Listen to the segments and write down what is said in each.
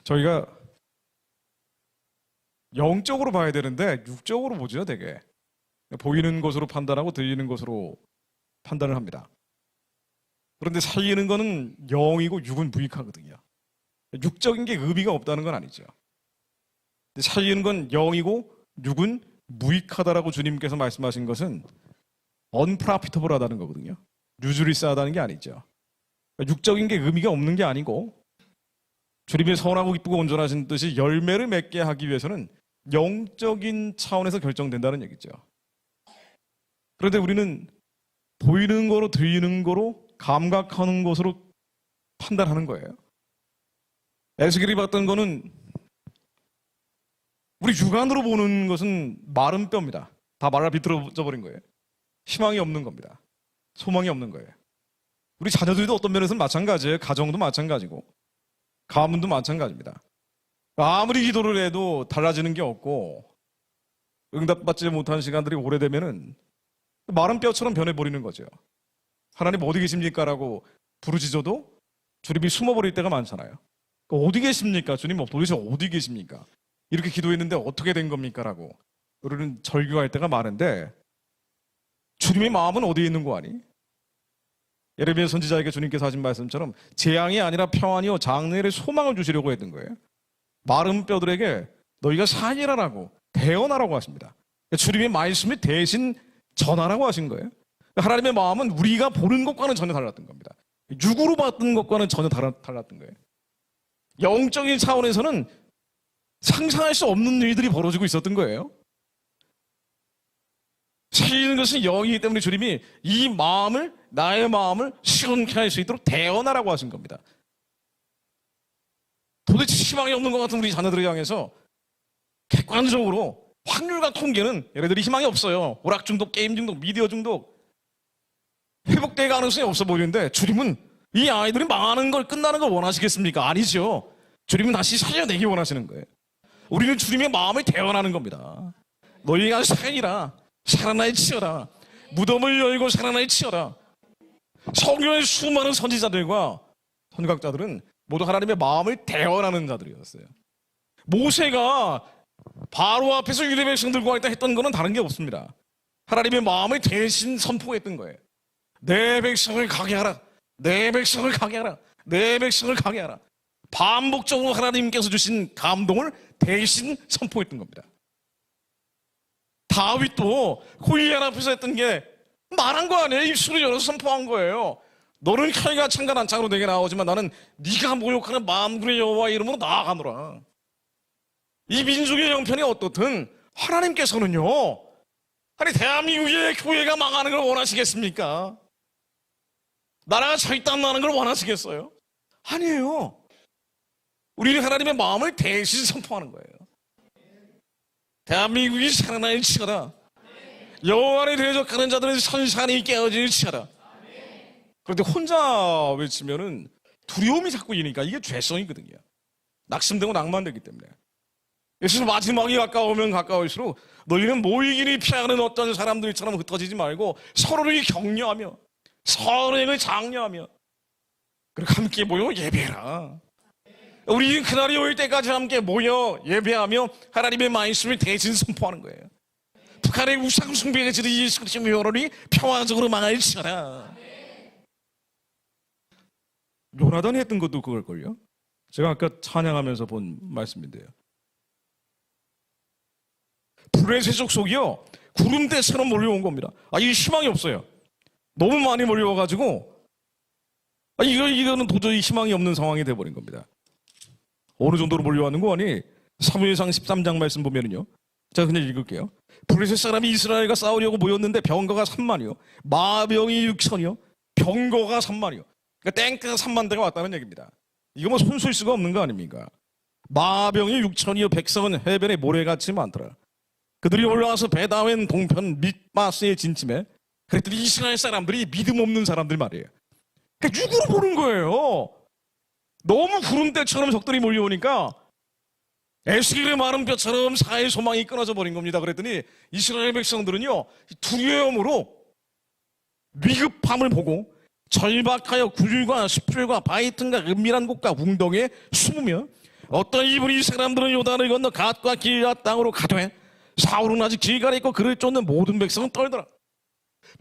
저희가 영적으로 봐야 되는데 육적으로 보죠, 되게. 보이는 것으로 판단하고 들리는 것으로 판단을 합니다. 그런데 살리는 거는 영이고 육은 무익하거든요. 육적인 게 의미가 없다는 건 아니죠. 살리는 건 영이고 육은 무익하다라고 주님께서 말씀하신 것은 unprofitable하다는 거거든요. 유즈리스하다는 게 아니죠. 육적인 게 의미가 없는 게 아니고 주님의 선하고 기쁘고 온전하신 뜻이 열매를 맺게 하기 위해서는 영적인 차원에서 결정된다는 얘기죠. 그런데 우리는 보이는 거로 들리는 거로 감각하는 것으로 판단하는 거예요. 에스겔이 봤던 거는 우리 육안으로 보는 것은 마른 뼈입니다. 다 말라 비틀어져 버린 거예요. 희망이 없는 겁니다. 소망이 없는 거예요. 우리 자녀들도 어떤 면에서는 마찬가지예요. 가정도 마찬가지고 가문도 마찬가지입니다. 아무리 기도를 해도 달라지는 게 없고 응답받지 못한 시간들이 오래되면은 마른 뼈처럼 변해버리는 거죠. 하나님 어디 계십니까? 라고 부르짖어도 주님이 숨어버릴 때가 많잖아요. 어디 계십니까? 주님 도대체 어디 계십니까? 이렇게 기도했는데 어떻게 된 겁니까? 라고 우리는 절규할 때가 많은데 주님의 마음은 어디에 있는 거 아니? 예레미야 선지자에게 주님께서 하신 말씀처럼 재앙이 아니라 평안이요 장래의 소망을 주시려고 했던 거예요. 마른 뼈들에게 너희가 살리라라고 대언하라고 하십니다. 주님의 말씀이 대신 전하라고 하신 거예요. 하나님의 마음은 우리가 보는 것과는 전혀 달랐던 겁니다. 육으로 봤던 것과는 전혀 달랐던 거예요. 영적인 차원에서는 상상할 수 없는 일들이 벌어지고 있었던 거예요. 살리는 것은 영이기 때문에 주님이 이 마음을, 나의 마음을 시원케 할 수 있도록 대언하라고 하신 겁니다. 도대체 희망이 없는 것 같은 우리 자녀들을 향해서 객관적으로 확률과 통계는 얘네들이 희망이 없어요. 오락 중독, 게임 중독, 미디어 중독 회복될 가능성이 없어 보이는데 주님은 이 아이들이 망하는 걸, 끝나는 걸 원하시겠습니까? 아니죠. 주님은 다시 살려내기 원하시는 거예요. 우리는 주님의 마음을 대언하는 겁니다. 너희가 살아나이 치어라. 무덤을 열고 살아나이 치어라. 성경의 수많은 선지자들과 선각자들은 모두 하나님의 마음을 대언하는 자들이었어요. 모세가 바로 앞에서 유대 백성들과 했던 거는 다른 게 없습니다. 하나님의 마음을 대신 선포했던 거예요. 내 백성을 가게 하라. 내 백성을 가게 하라. 내 백성을 가게 하라. 반복적으로 하나님께서 주신 감동을 대신 선포했던 겁니다. 다윗도 골리앗 앞에서 했던 게 말한 거 아니에요. 입술을 열어서 선포한 거예요. 너는 혈과 창과 난창으로 내게 나오지만 나는 네가 모욕하는 만군의 여호와의 이름으로 나아가노라. 이 민족의 형편이 어떻든 하나님께서는요, 아니 대한민국의 교회가 망하는 걸 원하시겠습니까? 나라가 절단나는 걸 원하시겠어요? 아니에요. 우리는 하나님의 마음을 대신 선포하는 거예요. 대한민국이 살아나야 치어라. 여호와를 대적하는 자들은 선산이 깨어질 치어라. 그런데 혼자 외치면은 두려움이 자꾸 이니까 이게 죄성이거든요. 낙심되고 낭만되기 때문에. 예수님 마지막이 가까우면 가까울수록 너희는 모이기를 피하는 어떤 사람들처럼 흩어지지 말고 서로를 격려하며 선행을 장려하며 그리고 함께 모여 예배해라. 우리는 그날이 올 때까지 함께 모여 예배하며 하나님의 말씀을 대신 선포하는 거예요. 북한의 우상 숭배에 지는 예수 그리스도의 여론이 평화적으로 망할지어다. 요나단이 했던 것도 그걸걸요. 제가 아까 찬양하면서 본 말씀인데요. 불의 세속 속이요 구름대처럼 몰려온 겁니다. 이 희망이 없어요. 너무 많이 몰려와가지고 이거는 도저히 희망이 없는 상황이 돼버린 겁니다. 어느 정도로 몰려왔는 거 아니? 사무엘상 13장 말씀 보면은요. 제가 그냥 읽을게요. 블레셋 사람이 이스라엘과 싸우려고 모였는데 병거가 3만이요. 마병이 6천이요. 병거가 3만이요. 그러니까 탱크가 3만 대가 왔다는 얘기입니다. 이거 뭐 손쓸 수가 없는 거 아닙니까? 마병이 6천이요. 백성은 해변에 모래같이 많더라. 그들이 올라와서 베다웬 동편 밑마스에 진침해. 그랬더니 이스라엘 사람들이 믿음 없는 사람들 말이에요. 그러니까 육으로 보는 거예요. 너무 구름대처럼 적들이 몰려오니까 에스겔의 마른 뼈처럼 사의 소망이 끊어져 버린 겁니다. 그랬더니 이스라엘 백성들은요 두려움으로 위급함을 보고 절박하여 굴과 수풀과 바위 틈과 은밀한 곳과 웅덩이에 숨으며 어떤 이분이 사람들은 요단을 건너 갓과 길앗 땅으로 가되 사울은 아직 길가에 있고 그를 쫓는 모든 백성은 떨더라.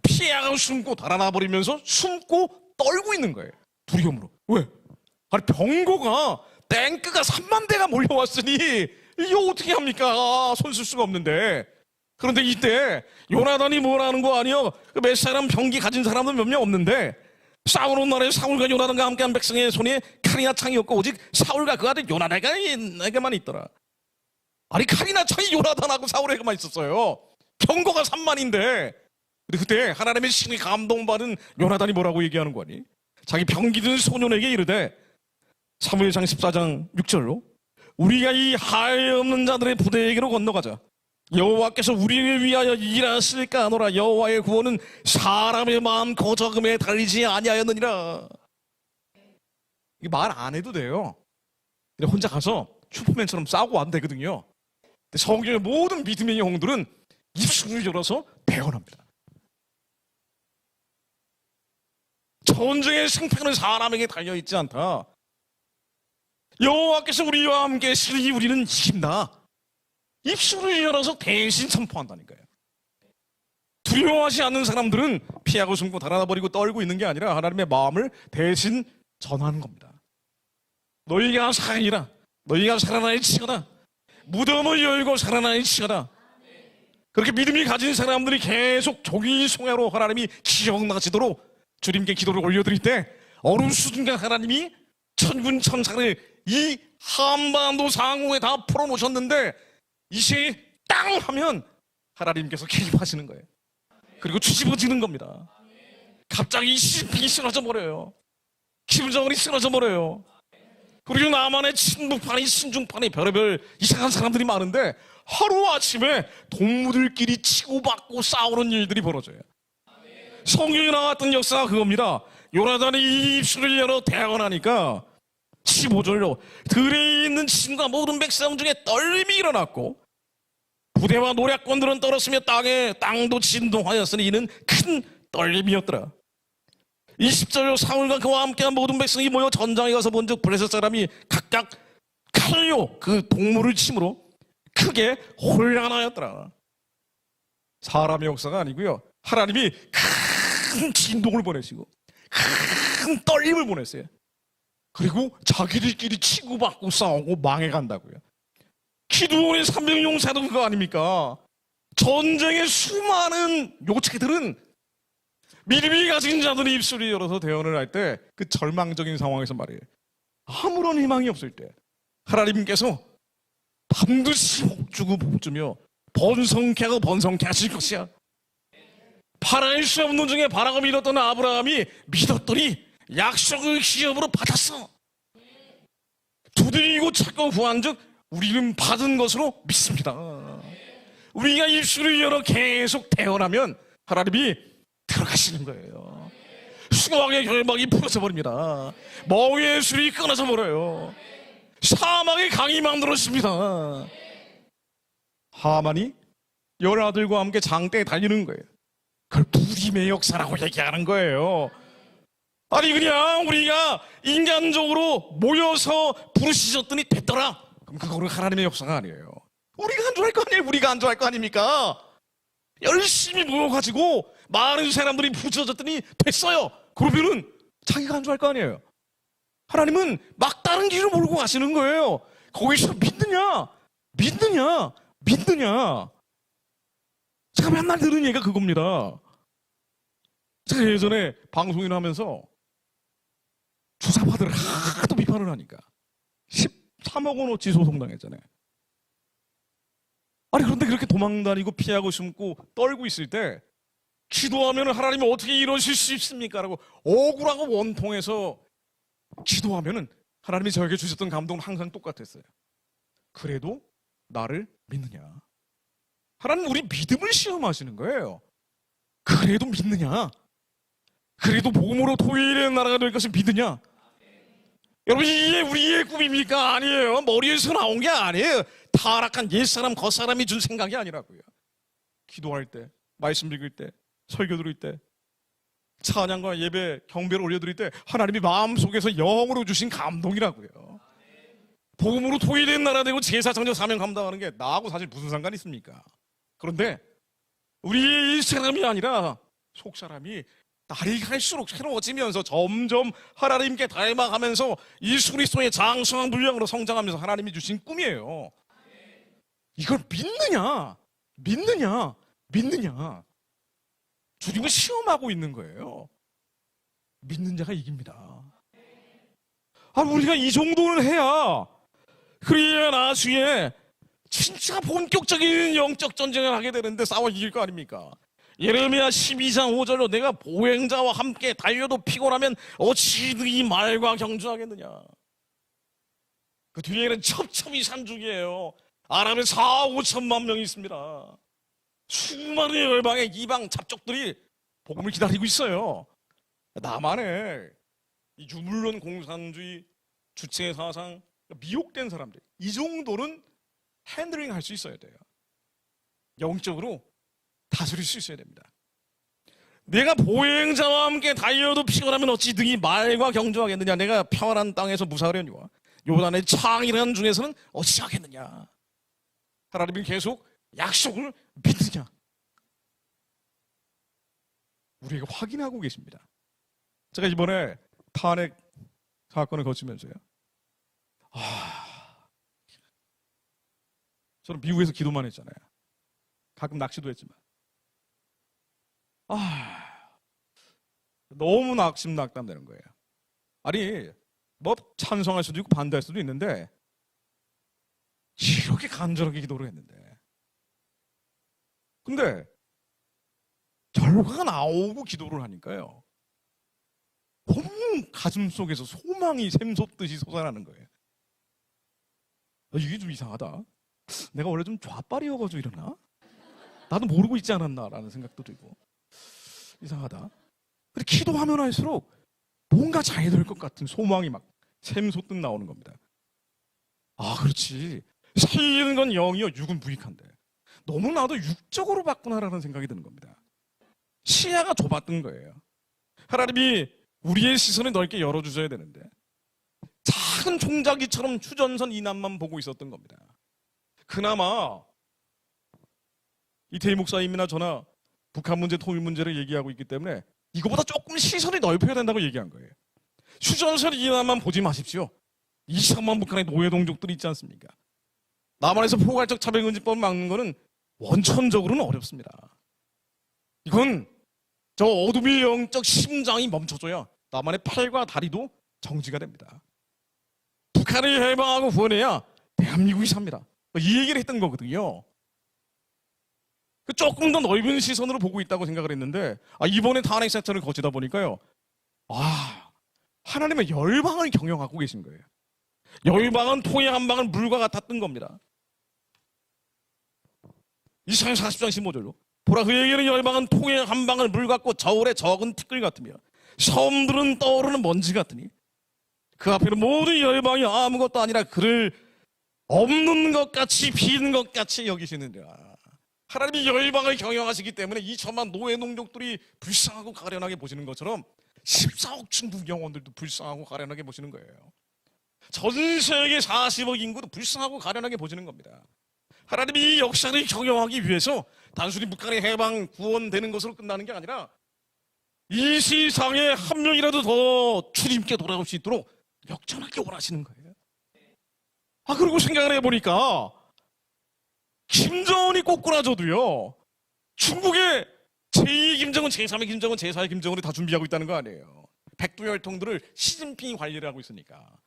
피하고 숨고 달아나 버리면서 숨고 떨고 있는 거예요. 두려움으로. 왜? 아니 병거가 탱크가 3만 대가 몰려왔으니 이거 어떻게 합니까? 손 쓸 수가 없는데. 그런데 이때 요나단이 뭐라는 거 아니요? 몇 사람 병기 가진 사람은 몇 명 없는데 싸우는 날에 사울과 요나단과 함께한 백성의 손에 칼이나 창이 없고 오직 사울과 그 아들 요나단에게만 있더라. 아니 칼이나 창이 요나단하고 사울에게만 있었어요. 병거가 3만인데. 근데 그때 하나님의 신이 감동받은 요나단이 뭐라고 얘기하는 거니? 자기 병기 든 소년에게 이르되 사무엘상 14장 6절로 우리가 이 하에 없는 자들의 부대에게로 건너가자. 여호와께서 우리를 위하여 일하실까 하노라. 여호와의 구원은 사람의 마음 거저금에 달리지 아니하였느니라. 이게 말 안 해도 돼요. 그냥 혼자 가서 슈퍼맨처럼 싸우고 와도 되거든요. 근데 성경의 모든 믿음의 영웅들은 입술을 열어서 대언합니다. 전쟁의 승패는 사람에게 달려있지 않다. 여호와께서 우리와 함께 계시니 우리는 이긴다. 입술을 열어서 대신 선포한다니까요. 두려워하지 않는 사람들은 피하고 숨고 달아나버리고 떨고 있는 게 아니라 하나님의 마음을 대신 전하는 겁니다. 너희가 살리라. 너희가 살아나니 치거라. 무덤을 열고 살아나니 치거라. 그렇게 믿음이 가진 사람들이 계속 종이송야로 하나님이 기억나시도록 주님께 기도를 올려드릴 때 어느 수준간 하나님이 천군 천사를 이 한반도 상공에 다 풀어놓으셨는데 이제 땅 하면 하나님께서 개입하시는 거예요. 그리고 뒤집어지는 겁니다. 갑자기 시진핑이 쓰러져 버려요. 김정은이 쓰러져 버려요. 그리고 남한의 친북파니 친중파니 별의별 이상한 사람들이 많은데 하루아침에 동무들끼리 치고받고 싸우는 일들이 벌어져요. 성경에 나왔던 역사가 그겁니다. 요나단이 입술을 열어 대언하니까 15절로 들에 있는 친구가 모든 백성 중에 떨림이 일어났고 부대와 노략권들은 떨었으며 땅도 진동하였으니 이는 큰 떨림이었더라. 20절로 사울과 그와 함께한 모든 백성이 모여 전장에 가서 본즉 블레셋 사람이 각각 칼로 그 동물을 침으로 크게 혼란하였더라. 사람의 역사가 아니고요. 하나님이 큰 진동을 보내시고 큰 떨림을 보냈어요. 그리고 자기들끼리 치고받고 싸우고 망해간다고요. 기드온의 300용사도 그거 아닙니까? 전쟁의 수많은 요체들은 믿음이 가진 자들이 입술을 열어서 대언을 할 때 그 절망적인 상황에서 말이에요. 아무런 희망이 없을 때 하나님께서 반드시 복주고 복주며 번성케 하고 번성케 하실 것이야. 바랄 수 없는 중에 바라고 믿었던 아브라함이 믿었더니 약속을 기업으로 받았어. 두드리고 찾고 구한즉 우리는 받은 것으로 믿습니다. 우리가 입술을 열어 계속 대언하면 하나님이 들어가시는 거예요. 수고하게 결박이 풀어져 버립니다. 멍에의 술이 끊어져 버려요. 사막의 강이 만들어집니다. 하만이 열 아들과 함께 장대에 달리는 거예요. 그걸 부림의 역사라고 얘기하는 거예요. 아니 그냥 우리가 인간적으로 모여서 부르시셨더니 됐더라. 그럼 그거는 하나님의 역사가 아니에요. 우리가 안주할 거 아니에요. 우리가 안주할 거 아닙니까? 열심히 모여가지고 많은 사람들이 부르셔졌더니 됐어요. 그러면은 자기가 안주할 거 아니에요. 하나님은 막다른 길을 몰고 가시는 거예요. 거기서 믿느냐? 제가 맨날 들은 얘기가 그겁니다. 제가 예전에 방송을 하면서 주사파들을 하도 비판을 하니까 13억 원어치 소송당했잖아요. 아니 그런데 그렇게 도망다니고 피하고 숨고 떨고 있을 때 기도하면 하나님이 어떻게 이러실 수 있습니까? 라고 억울하고 원통해서 기도하면 하나님이 저에게 주셨던 감동은 항상 똑같았어요. 그래도 나를 믿느냐? 하나님 우리 믿음을 시험하시는 거예요. 그래도 믿느냐? 그래도 복음으로 토일의 나라가 될 것을 믿느냐? 여러분 이게 우리의 꿈입니까? 아니에요. 머리에서 나온 게 아니에요. 타락한 옛사람 겉사람이 준 생각이 아니라고요. 기도할 때, 말씀 읽을 때, 설교 드릴 때, 찬양과 예배, 경배를 올려드릴 때 하나님이 마음속에서 영으로 주신 감동이라고요. 복음으로 통일된 나라 되고 제사 창조 사명 감당하는 게 나하고 사실 무슨 상관이 있습니까? 그런데 우리 이 사람이 아니라 속 사람이 날이 갈수록 새로워지면서 점점 하나님께 닮아가면서 예수 그리스도의 장성한 분량으로 성장하면서 하나님이 주신 꿈이에요. 이걸 믿느냐? 주님을 시험하고 있는 거예요. 믿는 자가 이깁니다. 우리가 이 정도는 해야, 그래야 나중에 진짜 본격적인 영적 전쟁을 하게 되는데 싸워 이길 거 아닙니까? 예레미야 12장 5절로 내가 보행자와 함께 달려도 피곤하면 어찌 이 말과 경주하겠느냐. 그 뒤에는 첩첩이 산중이에요. 아람에 4, 5천만 명이 있습니다. 수많은 열방의 이방 잡족들이 복음을 기다리고 있어요. 나만의 이 유물론 공산주의, 주체 사상, 미혹된 사람들, 이 정도는 핸들링 할 수 있어야 돼요. 영적으로 다스릴 수 있어야 됩니다. 내가 보행자와 함께 달려도 피곤하면 어찌 등이 말과 경주하겠느냐. 내가 평안한 땅에서 무사하려니와 요단의 창이라는 중에서는 어찌 하겠느냐. 하나님이 계속 약속을 믿느냐. 우리가 확인하고 계십니다. 제가 이번에 탄핵 사건을 거치면서요, 저는 미국에서 기도만 했잖아요. 가끔 낚시도 했지만 너무 낙심낙담되는 거예요. 아니 뭐 찬성할 수도 있고 반대할 수도 있는데 이렇게 간절하게 기도를 했는데, 근데 결과가 나오고 기도를 하니까요, 너무 가슴 속에서 소망이 샘솟듯이 솟아나는 거예요. 이게 좀 이상하다. 내가 원래 좀 좌빨이어가지고 이러나? 나도 모르고 있지 않았나라는 생각도 들고, 이상하다. 근데 기도하면 할수록 뭔가 잘 될 것 같은 소망이 막 샘솟듯 나오는 겁니다. 그렇지. 살리는 건 영이요, 육은 무익한데 너무 나도 육적으로 봤구나라는 생각이 드는 겁니다. 시야가 좁았던 거예요. 하나님이 우리의 시선을 넓게 열어주셔야 되는데 작은 종자기처럼 휴전선 이남만 보고 있었던 겁니다. 그나마 이태희 목사님이나 저나 북한 문제, 통일 문제를 얘기하고 있기 때문에 이거보다 조금 시선이 넓혀야 된다고 얘기한 거예요. 휴전선 이남만 보지 마십시오. 2천만 북한의 노예동족들이 있지 않습니까? 남한에서 포괄적 차별금지법을 막는 거는 원천적으로는 어렵습니다. 이건 저 어둠의 영적 심장이 멈춰줘야 남한의 팔과 다리도 정지가 됩니다. 북한을 해방하고 구원해야 대한민국이 삽니다. 이 얘기를 했던 거거든요. 조금 더 넓은 시선으로 보고 있다고 생각을 했는데 이번에 탄핵 사건을 거치다 보니까요, 하나님의 열방을 경영하고 계신 거예요. 열방은 통에 한 방울 물과 같았던 겁니다. 이사야 40장 15절로 보라, 그에게는 열방은 통에 한 방울 물 같고 저울에 적은 티끌 같으며 섬들은 떠오르는 먼지 같으니 그 앞에는 모든 열방이 아무것도 아니라 그를 없는 것 같이 비는 것 같이 여기시느니라. 하나님이 열방을 경영하시기 때문에 2천만 노예농족들이 불쌍하고 가련하게 보시는 것처럼 14억 중국 영혼들도 불쌍하고 가련하게 보시는 거예요. 전 세계 40억 인구도 불쌍하고 가련하게 보시는 겁니다. 하나님이 이 역사를 경영하기 위해서 단순히 북한의 해방, 구원되는 것으로 끝나는 게 아니라 이 세상에 한 명이라도 더 주님께 돌아올 수 있도록 역전하기 원하시는 거예요. 그리고 생각을 해보니까 김정은이 꼬꾸라져도요, 중국의 제2의 김정은, 제3의 김정은, 제4의 김정은이 다 준비하고 있다는 거 아니에요. 백두혈통들을 시진핑이 관리를 하고 있으니까.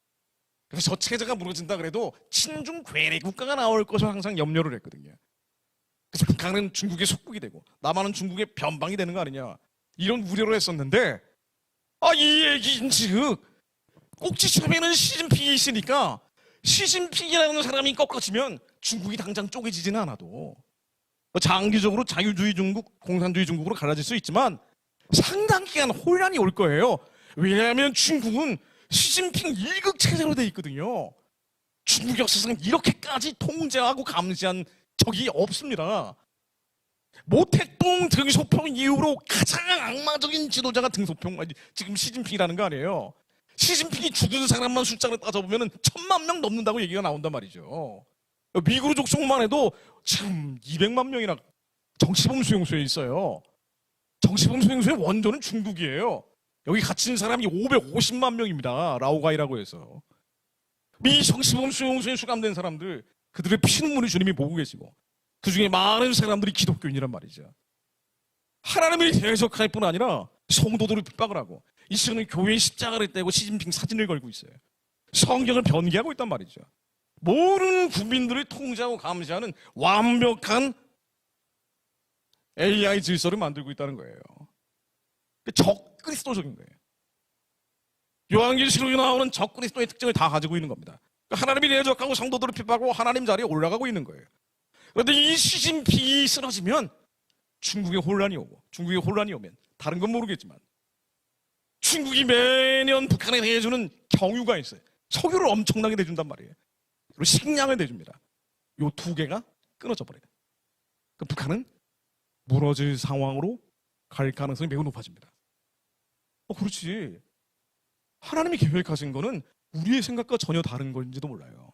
그래서 저 체제가 무너진다 그래도 친중 괴뢰 국가가 나올 것을 항상 염려를 했거든요. 그래서 북한은 중국의 속국이 되고 남한은 중국의 변방이 되는 거 아니냐, 이런 우려를 했었는데 이 얘기인즉 꼭지점에는 시진핑이 있으니까 시진핑이라는 사람이 꺾어지면 중국이 당장 쪼개지지는 않아도 장기적으로 자유주의 중국, 공산주의 중국으로 갈라질 수 있지만 상당 기간 혼란이 올 거예요. 왜냐하면 중국은 시진핑 1극 체제로 돼 있거든요. 중국 역사상 이렇게까지 통제하고 감시한 적이 없습니다. 모택동 등소평 이후로 가장 악마적인 지도자가 등소평, 지금 시진핑이라는 거 아니에요. 시진핑이 죽은 사람만 숫자를 따져보면 1,000만 명 넘는다고 얘기가 나온단 말이죠. 미그로 족속만 해도 지금 200만 명이나 정치범 수용소에 있어요. 정치범 수용소의 원조는 중국이에요. 여기 갇힌 사람이 550만 명입니다. 라오가이라고 해서. 미 정치범 수용소에 수감된 사람들, 그들의 피눈물을 주님이 보고 계시고 그 중에 많은 사람들이 기독교인이란 말이죠. 하나님을 대적할 뿐 아니라 성도들을 핍박을 하고 이 시간에 교회에 십자가를 떼고 시진핑 사진을 걸고 있어요. 성경을 변개하고 있단 말이죠. 모든 국민들을 통제하고 감시하는 완벽한 AI 질서를 만들고 있다는 거예요. 적그리스도적인 거예요. 요한계시록에 나오는 적그리스도의 특징을 다 가지고 있는 겁니다. 하나님이 대적하고 성도들을 핍박하고 하나님 자리에 올라가고 있는 거예요. 그런데 이 시진핑이 쓰러지면 중국에 혼란이 오고, 중국에 혼란이 오면 다른 건 모르겠지만 중국이 매년 북한에 대해주는 경유가 있어요. 석유를 엄청나게 대준단 말이에요. 그리고 식량을 대줍니다. 요 두 개가 끊어져 버려요. 그 북한은 무너질 상황으로 갈 가능성이 매우 높아집니다. 그렇지. 하나님이 계획하신 거는 우리의 생각과 전혀 다른 건지도 몰라요.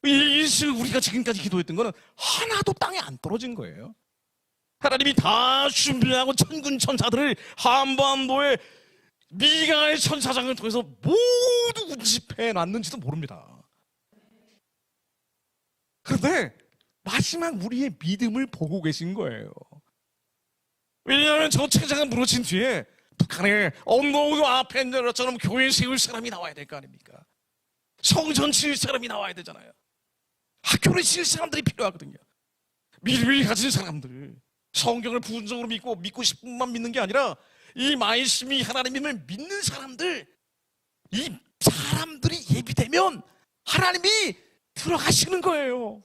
우리가 지금까지 기도했던 거는 하나도 땅에 안 떨어진 거예요. 하나님이 다 준비하고 천군 천사들을 한반도에 미가의 천사장을 통해서 모두 운집해 놨는지도 모릅니다. 그런데 마지막 우리의 믿음을 보고 계신 거예요. 왜냐하면 저 체제가 무너진 뒤에 북한에 언노우도 앞에 있는 것처럼 교회 세울 사람이 나와야 될 거 아닙니까? 성전 지을 사람이 나와야 되잖아요. 학교를 지을 사람들이 필요하거든요. 믿음을 가진 사람들, 성경을 부분적으로 믿고 싶은만 믿는 게 아니라 이 말씀이 하나님임을 믿는 사람들, 이 사람들이 예비되면 하나님이 들어가시는 거예요.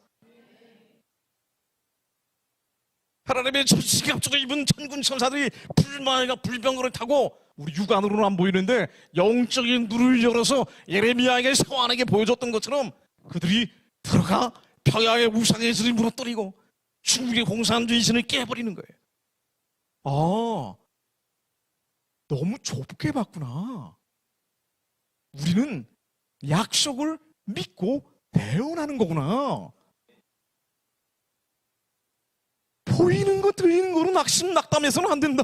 하나님의 천지가 앞쪽에 입은 천군 천사들이 불말과 불병거를 타고 우리 육안으로는 안 보이는데 영적인 눈을 열어서 예레미야에게 서한에게 보여줬던 것처럼 그들이 들어가 평야의 우상의 질을 무너뜨리고 중국의 공산주의 신을 깨버리는 거예요. 아, 너무 좁게 봤구나. 우리는 약속을 믿고 대언하는 거구나. 보이는 거 들리는 거로 낙심낙담해서는 안 된다.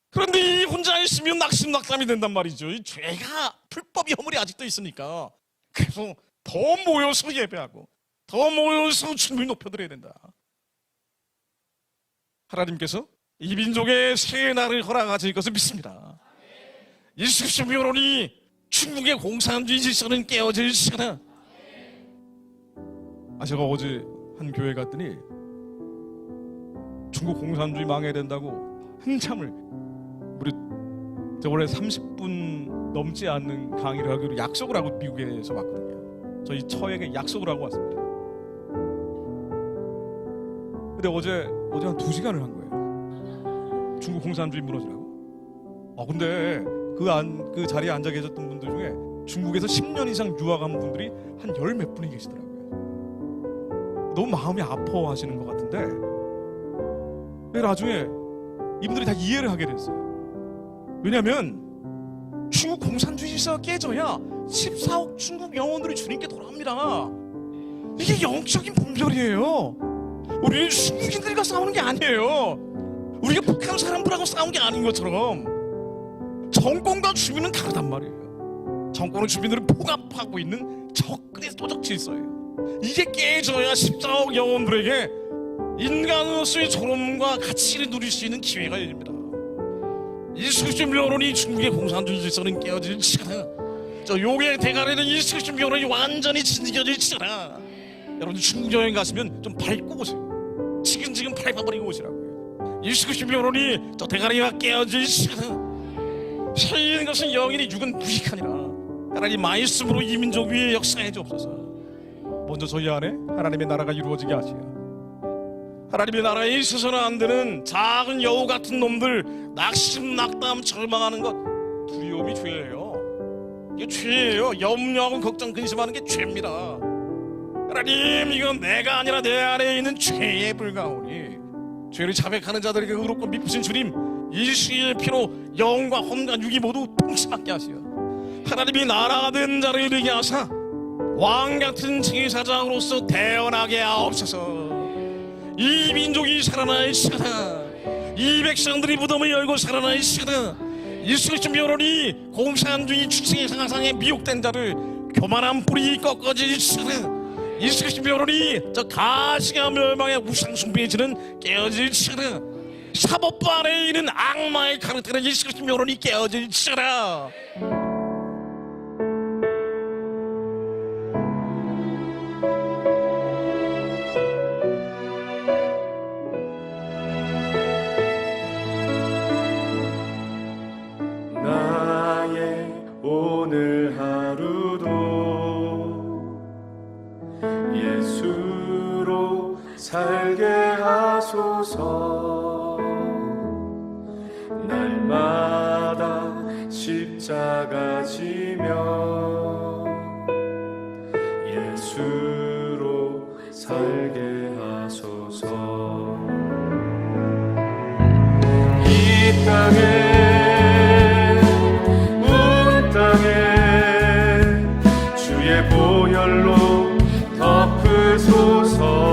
그런데 이 혼자 있으면 낙심낙담이 된단 말이죠. 이 죄가 불법이 허물이 아직도 있으니까. 그래서 더 모여서 예배하고 더 모여서 주님을 높여드려야 된다. 하나님께서 이 민족의 새 날을 허락하실 것을 믿습니다. 예수 그리스도 변론이 중국의 공산주의 질서는 깨어질 시간에. 제가 어제 한 교회 갔더니 중국 공산주의 망해야 된다고 한참을 제가 원래 30분 넘지 않는 강의를 하기로 약속을 하고 미국에서 왔거든요. 저희 처에게 약속을 하고 왔습니다. 근데 어제 한 2시간을 한 거예요. 중국 공산주의 무너지라고. 근데 그 자리에 앉아 계셨던 분들 중에 중국에서 10년 이상 유학한 분들이 한 10몇 분이 계시더라고요. 너무 마음이 아파하시는 것 같은데 나중에 이분들이 다 이해를 하게 됐어요. 왜냐하면 중국 공산주의 질서가 깨져야 14억 중국 영혼들이 주님께 돌아옵니다. 이게 영적인 분별이에요. 우리는 중국인들과 싸우는 게 아니에요. 우리가 북한 사람들하고 싸운 게 아닌 것처럼 정권과 주민은 다르단 말이에요. 정권은 주민들을 포갑하고 있는 적그리스도적 질서예요. 이게 깨져야 14억 영혼들에게 인간으로서의 존엄과 가치를 누릴 수 있는 기회가 열립니다. 예수 그리스도 변론이 중국의 공산주의 질서는 깨어질 시간에 저 용의 대가리는 예수 그리스도 변론이 완전히 진겨질 시간에 여러분 중국 여행 가시면 좀 밟고 오세요. 지금 밟아버리고 오시라고요. 예수 그리스도 변론이 저 대가리가 깨어질 시간에 새인 것은 영이니 육은 무익하니라. 하나님 말씀으로 이 민족 위에 역사해 주옵소서. 먼저 저희 안에 하나님의 나라가 이루어지게 하시오. 하나님의 나라에 있어서는 안 되는 작은 여우 같은 놈들 낙심낙담 절망하는 것 두려움이 죄예요. 이게 죄예요. 염려하고 걱정 근심하는 게 죄입니다. 하나님 이건 내가 아니라 내 안에 있는 죄에 불과하오니 죄를 자백하는 자들에게 의롭고 미쁘신 주님 예수의 피로 영과 혼과 육이 모두 통치받게 하시어 하나님이 나라가 된 자를 이르게 하사 왕같은 제사장으로서 태어나게 하옵소서. 이 민족이 살아날 시간이다. 이 백성들이 무덤을 열고 살아날 시간이다. 예수 그리스도 멸원이 공산주의 축생의 상상에 미혹된 자를 교만한 뿌리 꺾어질 시간이다. 예수 그리스도 멸원이 저 가시가 멸망의 우상 숭배에 지는 깨어질 시간이다. 사법부 안에 있는 악마의 가르치는 예수 그리스도 멸원이 깨어질 시간이다. 나의 오늘 하루도 예수로 살게 하소서. 날마다 십자가 지며 예수로 살게 하소서. 이 땅에 보혈로 덮으소서.